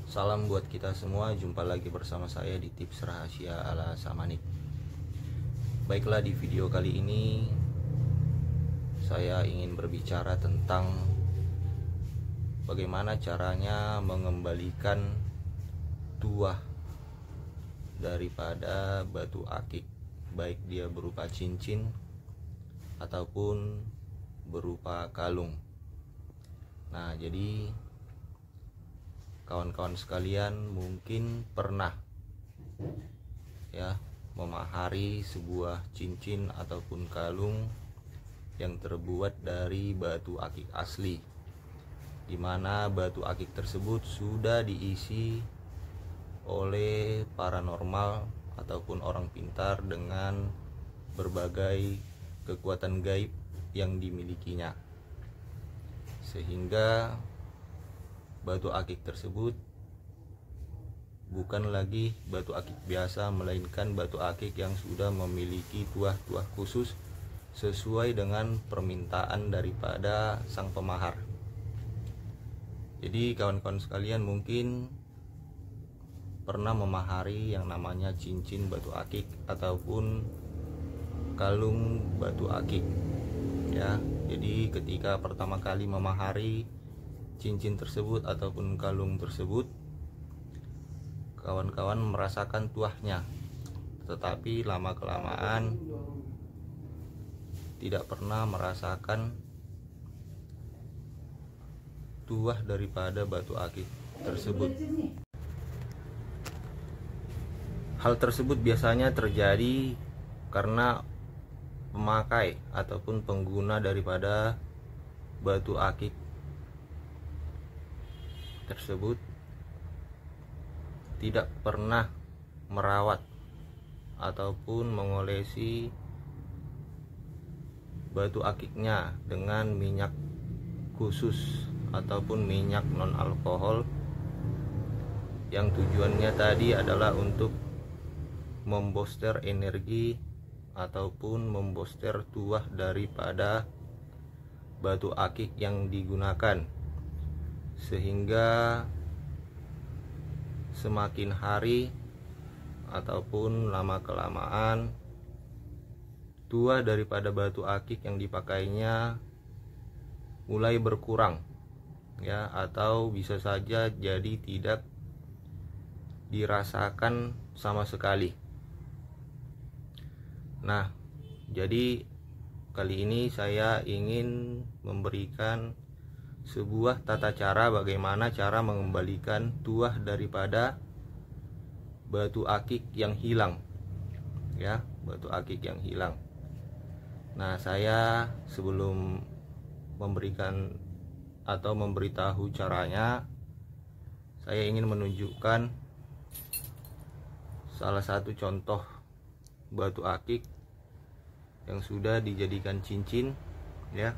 Salam buat kita semua, jumpa lagi bersama saya di Tips Rahasia ala Samanik. Baiklah, di video kali ini saya ingin berbicara tentang bagaimana caranya mengembalikan tuah daripada batu akik, baik dia berupa cincin ataupun berupa kalung. Nah, jadi kawan-kawan sekalian mungkin pernah ya memahari sebuah cincin ataupun kalung yang terbuat dari batu akik asli, di mana batu akik tersebut sudah diisi oleh paranormal ataupun orang pintar dengan berbagai kekuatan gaib yang dimilikinya, sehingga batu akik tersebut bukan lagi batu akik biasa, melainkan batu akik yang sudah memiliki tuah-tuah khusus sesuai dengan permintaan daripada sang pemahar. Jadi kawan-kawan sekalian mungkin pernah memahari yang namanya cincin batu akik ataupun kalung batu akik ya. Jadi ketika pertama kali memahari cincin tersebut ataupun kalung tersebut, kawan-kawan merasakan tuahnya, tetapi lama-kelamaan tidak pernah merasakan tuah daripada batu akik tersebut. Hal tersebut biasanya terjadi karena pemakai ataupun pengguna daripada batu akik tersebut tidak pernah merawat ataupun mengolesi batu akiknya dengan minyak khusus ataupun minyak non alkohol, yang tujuannya tadi adalah untuk membooster energi ataupun membooster tuah daripada batu akik yang digunakan, sehingga semakin hari ataupun lama kelamaan tuah daripada batu akik yang dipakainya mulai berkurang ya, atau bisa saja jadi tidak dirasakan sama sekali. Nah, jadi kali ini saya ingin memberikan sebuah tata cara bagaimana cara mengembalikan tuah daripada batu akik yang hilang ya, batu akik yang hilang. Nah, saya sebelum memberikan atau memberitahu caranya, saya ingin menunjukkan salah satu contoh batu akik yang sudah dijadikan cincin ya,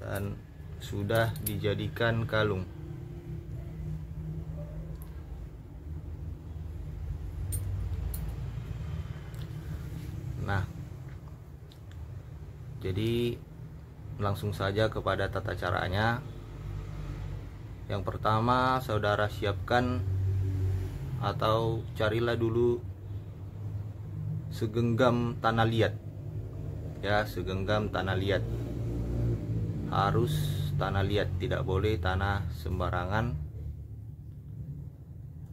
dan sudah dijadikan kalung. Nah, jadi langsung saja kepada tata caranya. Yang pertama, saudara siapkan atau carilah dulu segenggam tanah liat ya, segenggam tanah liat. Harus tanah liat, tidak boleh tanah sembarangan.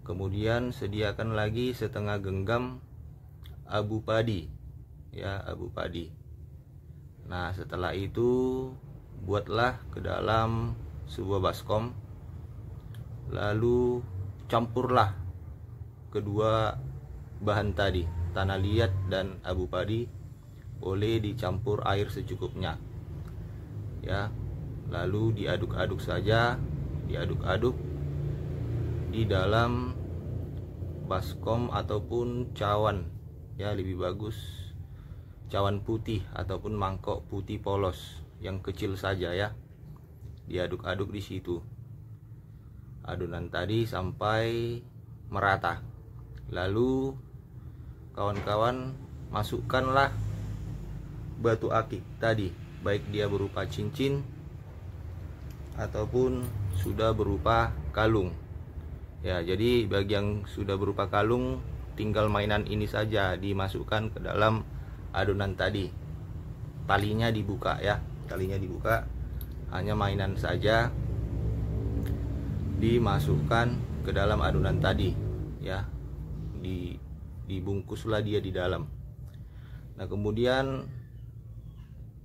Kemudian sediakan lagi setengah genggam abu padi ya, abu padi. Nah, setelah itu buatlah ke dalam sebuah baskom, lalu campurlah kedua bahan tadi, tanah liat dan abu padi. Boleh dicampur air secukupnya ya, lalu diaduk-aduk saja, diaduk-aduk di dalam baskom ataupun cawan ya, lebih bagus cawan putih ataupun mangkok putih polos yang kecil saja ya. Diaduk-aduk di situ adonan tadi sampai merata. Lalu kawan-kawan masukkanlah batu akik tadi, baik dia berupa cincin ataupun sudah berupa kalung. Ya, jadi bagi yang sudah berupa kalung, tinggal mainan ini saja dimasukkan ke dalam adonan tadi. Talinya dibuka ya, talinya dibuka, hanya mainan saja dimasukkan ke dalam adonan tadi ya. Dibungkuslah dia di dalam. Nah, kemudian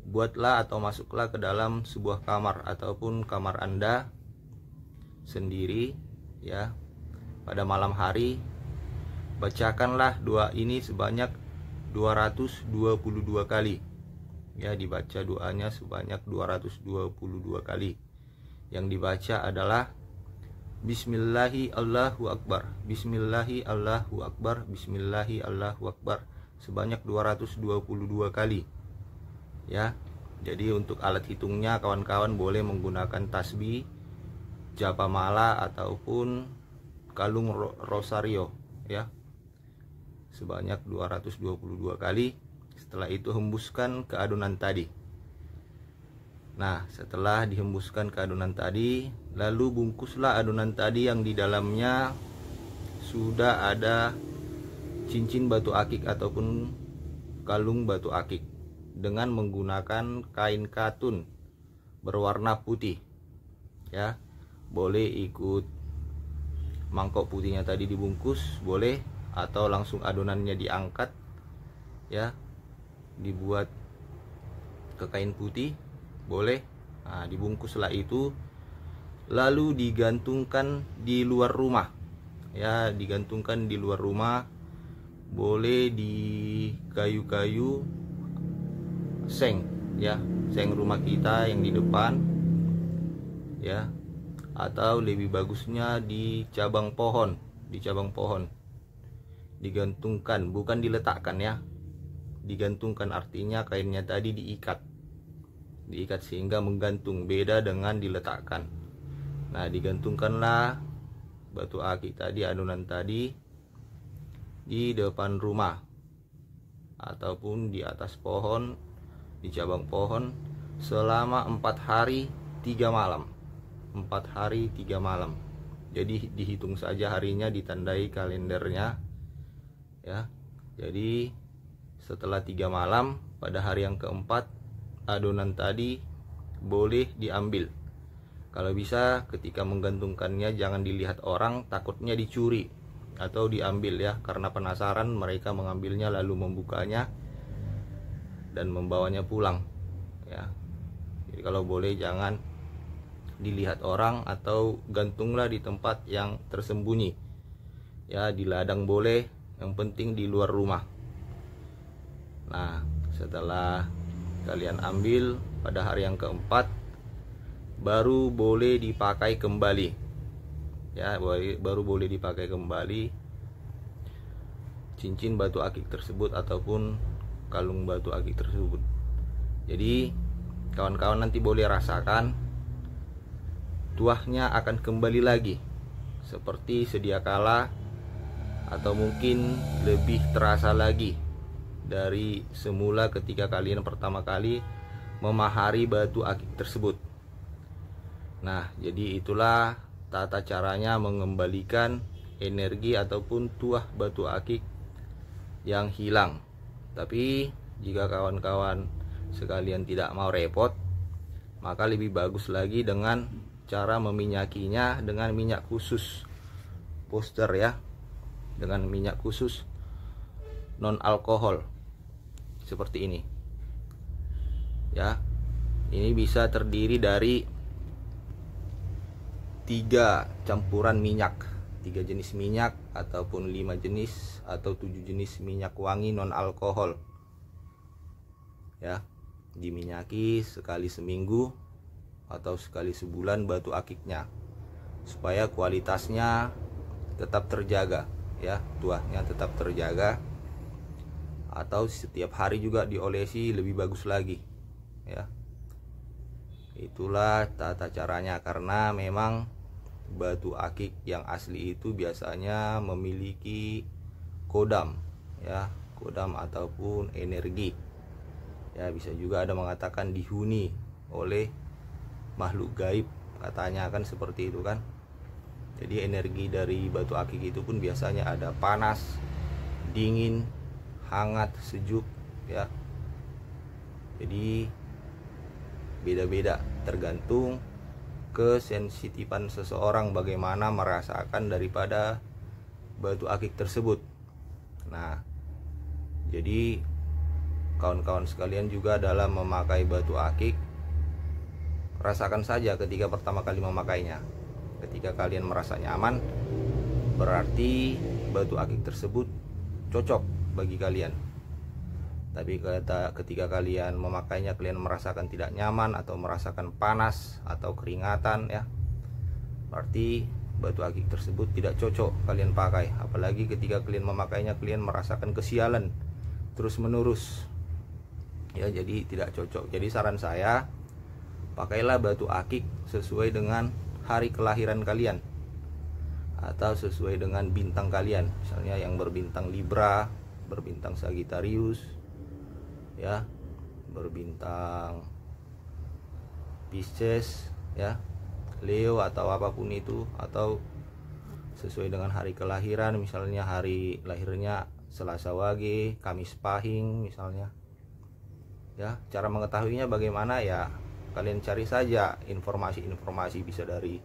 buatlah atau masuklah ke dalam sebuah kamar ataupun kamar Anda sendiri ya. Pada malam hari bacakanlah doa ini sebanyak 222 kali. Ya, dibaca doanya sebanyak 222 kali. Yang dibaca adalah Bismillahi Allahu Akbar, Bismillahi Allahu Akbar, Bismillahi Allahu Akbar sebanyak 222 kali. Ya. Jadi untuk alat hitungnya kawan-kawan boleh menggunakan tasbih, japamala ataupun kalung rosario ya. Sebanyak 222 kali. Setelah itu hembuskan ke adonan tadi. Nah, setelah dihembuskan ke adonan tadi, lalu bungkuslah adonan tadi yang di dalamnya sudah ada cincin batu akik ataupun kalung batu akik dengan menggunakan kain katun berwarna putih. Ya, boleh ikut mangkok putihnya tadi dibungkus, boleh, atau langsung adonannya diangkat ya, dibuat ke kain putih, boleh. Nah, dibungkuslah itu lalu digantungkan di luar rumah ya, digantungkan di luar rumah, boleh di kayu-kayu seng ya, seng rumah kita yang di depan ya, atau lebih bagusnya di cabang pohon, di cabang pohon digantungkan, bukan diletakkan ya, digantungkan artinya kainnya tadi diikat sehingga menggantung, beda dengan diletakkan. Nah, digantungkanlah batu akik tadi, adonan tadi di depan rumah ataupun di atas pohon, di cabang pohon selama 4 hari 3 malam. 4 hari 3 malam. Jadi dihitung saja harinya, ditandai kalendernya ya. Jadi setelah 3 malam, pada hari yang keempat, adonan tadi boleh diambil. Kalau bisa ketika menggantungkannya jangan dilihat orang, takutnya dicuri atau diambil ya, karena penasaran mereka mengambilnya lalu membukanya dan membawanya pulang ya. Jadi kalau boleh jangan dilihat orang, atau gantunglah di tempat yang tersembunyi ya, di ladang boleh, yang penting di luar rumah. Nah, setelah kalian ambil pada hari yang keempat, baru boleh dipakai kembali ya, baru boleh dipakai kembali cincin batu akik tersebut ataupun kalung batu akik tersebut. Jadi kawan-kawan nanti boleh rasakan tuahnya akan kembali lagi seperti sedia kala, atau mungkin lebih terasa lagi dari semula ketika kalian pertama kali memahari batu akik tersebut. Nah, jadi itulah tata caranya mengembalikan energi ataupun tuah batu akik yang hilang. Tapi jika kawan-kawan sekalian tidak mau repot, maka lebih bagus lagi dengan cara meminyakinya dengan minyak khusus poster ya, dengan minyak khusus non alkohol seperti ini ya. Ini bisa terdiri dari 3 campuran minyak, 3 jenis minyak ataupun 5 jenis atau 7 jenis minyak wangi non alkohol ya. Diminyaki sekali seminggu atau sekali sebulan batu akiknya supaya kualitasnya tetap terjaga ya, tuahnya tetap terjaga, atau setiap hari juga diolesi lebih bagus lagi ya. Itulah tata caranya, karena memang batu akik yang asli itu biasanya memiliki kodam ya, kodam ataupun energi ya. Bisa juga ada mengatakan dihuni oleh makhluk gaib, katanya kan seperti itu kan. Jadi energi dari batu akik itu pun biasanya ada panas, dingin, hangat, sejuk ya. Jadi beda-beda tergantung kesensitifan seseorang bagaimana merasakan daripada batu akik tersebut. Nah, jadi kawan-kawan sekalian juga dalam memakai batu akik, rasakan saja ketika pertama kali memakainya. Ketika kalian merasa nyaman, berarti batu akik tersebut cocok bagi kalian. Tapi ketika kalian memakainya, kalian merasakan tidak nyaman atau merasakan panas atau keringatan ya, berarti batu akik tersebut tidak cocok kalian pakai. Apalagi ketika kalian memakainya, kalian merasakan kesialan terus menerus ya, jadi tidak cocok. Jadi saran saya, pakailah batu akik sesuai dengan hari kelahiran kalian atau sesuai dengan bintang kalian. Misalnya yang berbintang Libra, berbintang Sagittarius ya, berbintang Pisces ya, Leo atau apapun itu, atau sesuai dengan hari kelahiran. Misalnya hari lahirnya Selasa Wage, Kamis Pahing misalnya ya. Cara mengetahuinya bagaimana ya, kalian cari saja informasi-informasi, bisa dari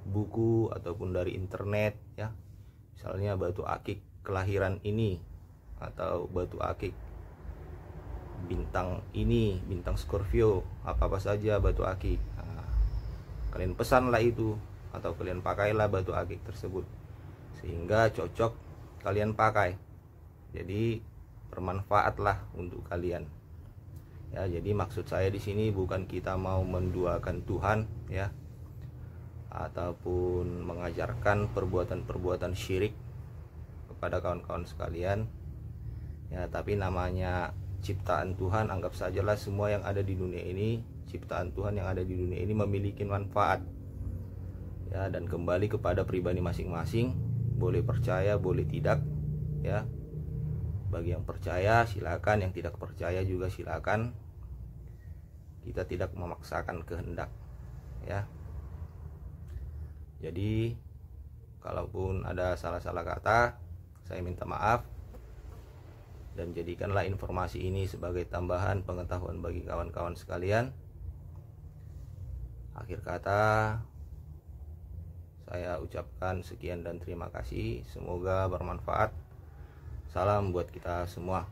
buku ataupun dari internet ya. Misalnya batu akik kelahiran ini atau batu akik bintang ini, bintang Scorpio, apa-apa saja batu akik. Nah, kalian pesanlah itu atau kalian pakailah batu akik tersebut sehingga cocok kalian pakai. Jadi bermanfaatlah untuk kalian. Ya, jadi maksud saya di sini bukan kita mau menduakan Tuhan ya, ataupun mengajarkan perbuatan-perbuatan syirik kepada kawan-kawan sekalian ya, tapi namanya ciptaan Tuhan, anggap sajalah semua yang ada di dunia ini, ciptaan Tuhan yang ada di dunia ini memiliki manfaat ya, dan kembali kepada pribadi masing-masing, boleh percaya boleh tidak ya. Bagi yang percaya silakan, yang tidak percaya juga silakan. Kita tidak memaksakan kehendak ya. Jadi kalaupun ada salah-salah kata, saya minta maaf, dan jadikanlah informasi ini sebagai tambahan pengetahuan bagi kawan-kawan sekalian. Akhir kata, saya ucapkan sekian dan terima kasih. Semoga bermanfaat. Salam buat kita semua.